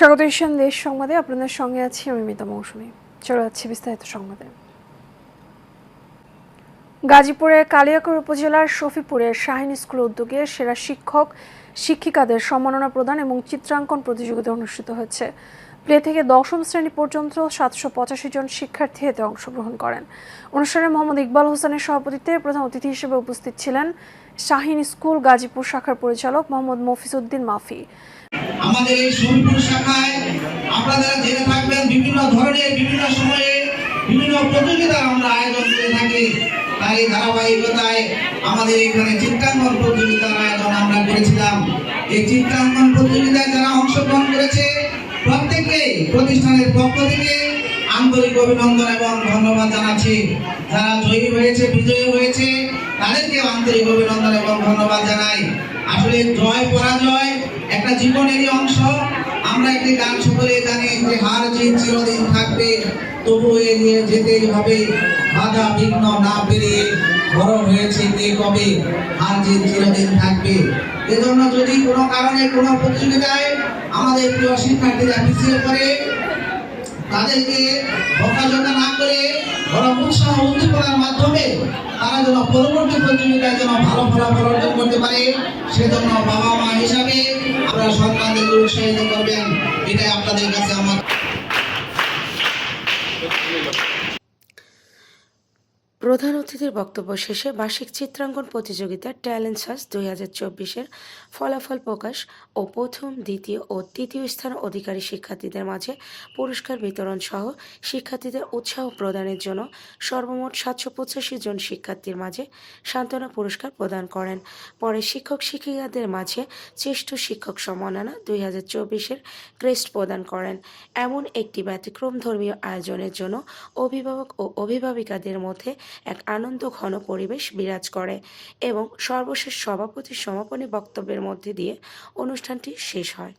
স্বাগত এশিয়ান দেশ সংবাদে আপনাদের সঙ্গে আছি আমি মিতা মৌসুমী। চলে যাচ্ছি বিস্তারিত সংবাদে। গাজীপুরের কালিয়াকৈর উপজেলার শফিপুরের শাহিন স্কুল উদ্যোগে সেরা শিক্ষক শিক্ষিকাদের সম্মাননা প্রদান এবং চিত্রাঙ্কন প্রতিযোগিতা অনুষ্ঠিত হয়েছে। প্লে থেকে দশম শ্রেণী পর্যন্ত 785 জন শিক্ষার্থী এতে অংশগ্রহণ করেন। অনুষ্ঠানে মোহাম্মদ ইকবাল হোসেনের সভাপতিত্বে প্রধান অতিথি হিসেবে উপস্থিত ছিলেন শাহিন স্কুল গাজীপুর শাখার পরিচালক মোহাম্মদ মফিজউদ্দিন মাফি। আমাদের এই শফিপুর শাখায় আপনারা জেনে থাকবেন বিভিন্ন ধরনের বিভিন্ন সময়ে বিভিন্ন প্রতিযোগিতা আমরা আয়োজন করে থাকি। তাই ধারাবাহিকতায় আমাদের এখানে চিত্রাঙ্কন প্রতিযোগিতার আয়োজন আমরা করেছিলাম। এই চিত্রাঙ্কন প্রতিযোগিতায় যারা অংশগ্রহণ করেছে প্রত্যেককে প্রতিষ্ঠানের পক্ষ থেকে আন্তরিক অভিনন্দন এবং ধন্যবাদ জানাচ্ছি। যারা জয়ী হয়েছে বিজয়ী হয়েছে তাদেরকে আন্তরিক অভিনন্দন এবং ধন্যবাদ জানাই। আসলে জয় পরাজয় একটা জীবনেরই অংশ। আমরা একটি গান সকলে জানি যে হার জিত চিরদিন থাকবে, তবু এগিয়ে যেতেই হবে, বাধা বিঘ্ন না পেরিয়ে বড় হয়েছে কে কবে, হার জিত চিরদিন থাকবে। এজন্য যদি কোনো কারণে কোনো প্রতিযোগিতায় আমাদের প্রিয় শিক্ষার্থীরা পিছিয়ে পড়ে তাদেরকে বকাঝকা না করে বরং উৎসাহ উদ্দীপনার মাধ্যমে তারা যেন পরবর্তী প্রতিযোগিতায় যেন ভালো ফলাফল অর্জন করতে পারে, সেজন্য বাবা মা হিসাবে আপনারা সন্তানদেরকে উৎসাহিত করবেন, এটাই আপনাদের কাছে আমার। প্রধান অতিথির বক্তব্য শেষে বার্ষিক চিত্রাঙ্কন প্রতিযোগিতা ট্যালেন্ট সার্চ 2024-এর ফলাফল প্রকাশ ও প্রথম, দ্বিতীয় ও তৃতীয় স্থান অধিকারী শিক্ষার্থীদের মাঝে পুরস্কার বিতরণ সহ শিক্ষার্থীদের উৎসাহ প্রদানের জন্য সর্বমোট 785 জন শিক্ষার্থীর মাঝে সান্ত্বনা পুরস্কার প্রদান করেন। পরে শিক্ষক শিক্ষিকাদের মাঝে শ্রেষ্ঠ শিক্ষক সম্মাননা 2024-এর ক্রেস্ট প্রদান করেন। এমন একটি ব্যতিক্রম ধর্মীয় আয়োজনের জন্য অভিভাবক ও অভিভাবিকাদের মধ্যে এক আনন্দ ঘন পরিবেশ বিরাজ করে এবং সর্বশেষ সভাপতির সমাপনী বক্তব্যের মধ্যে দিয়ে অনুষ্ঠানটি শেষ হয়।